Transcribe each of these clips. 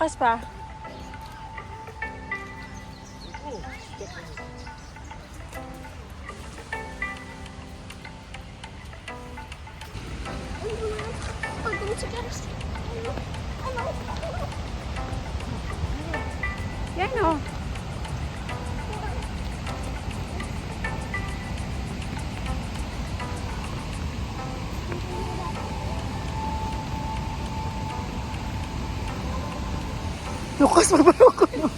Lucas pa. Yan o. Lucas, mabaloko no.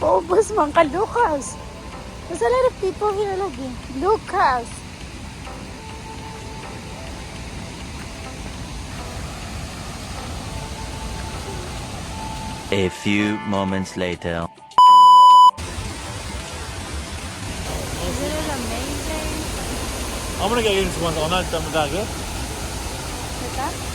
Paubos man ka, Lucas. There's a lot of people here lagi. Lucas. A few moments later. Isn't it amazing? 아무래도 여기는 좋아서 어느 때문에 그 What's that?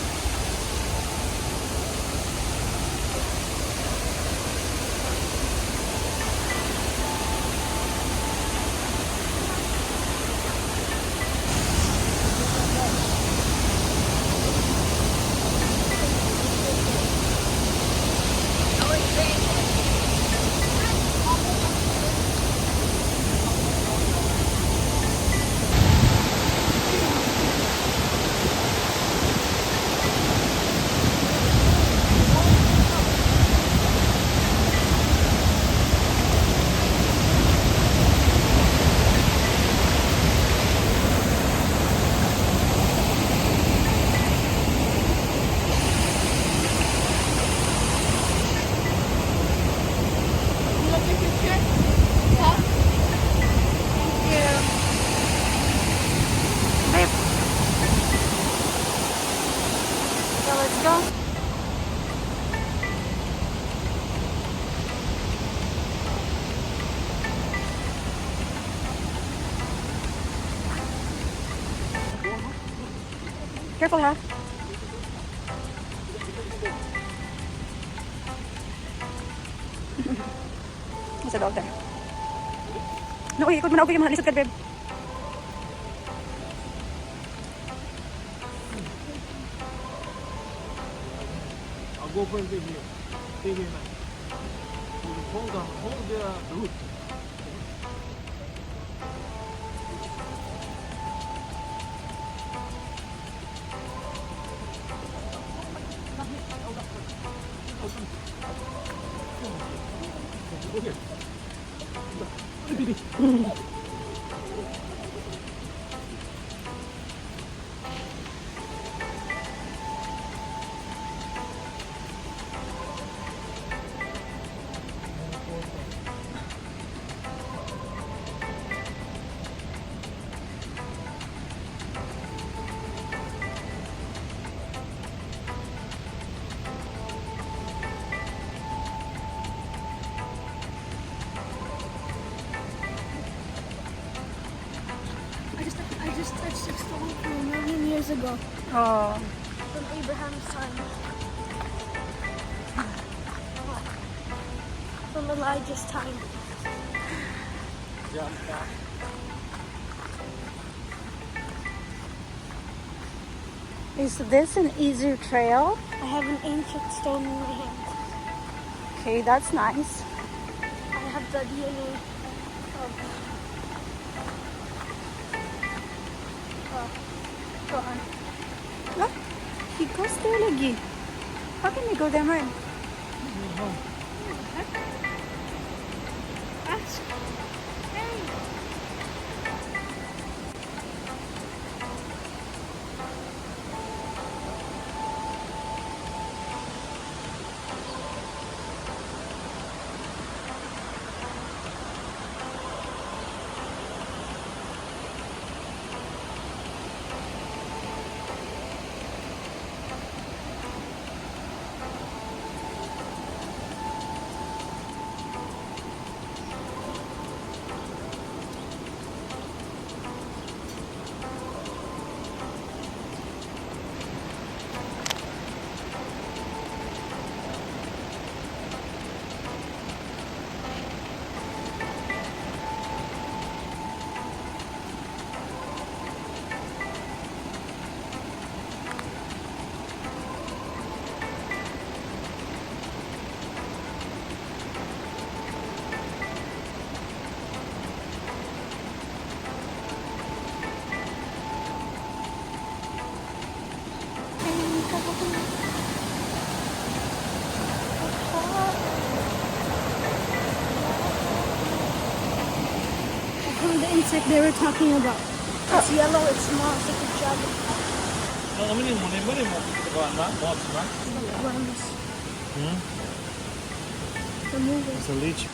Let's go. Careful, ha? There's a dog there. No, ikot mo na. Okay, mahalisod ka, babe. I'll go for the here. Stay here now. Hold on, hold the root. I just touched a stone from a million years ago. Oh. From Abraham's time. From Elijah's time. Is this an easier trail? I have an ancient stone in my hand. Okay, that's nice. I have the DNA of Go on. Look, he goes there lagi. How can we go there, man? ask. Hey. the insect they were talking about. It's yellow, it's small, it's like a dragon. 어머니 뭐네 그거 안 나? 먹었지만. Worms. 응? The movie. It's a leech.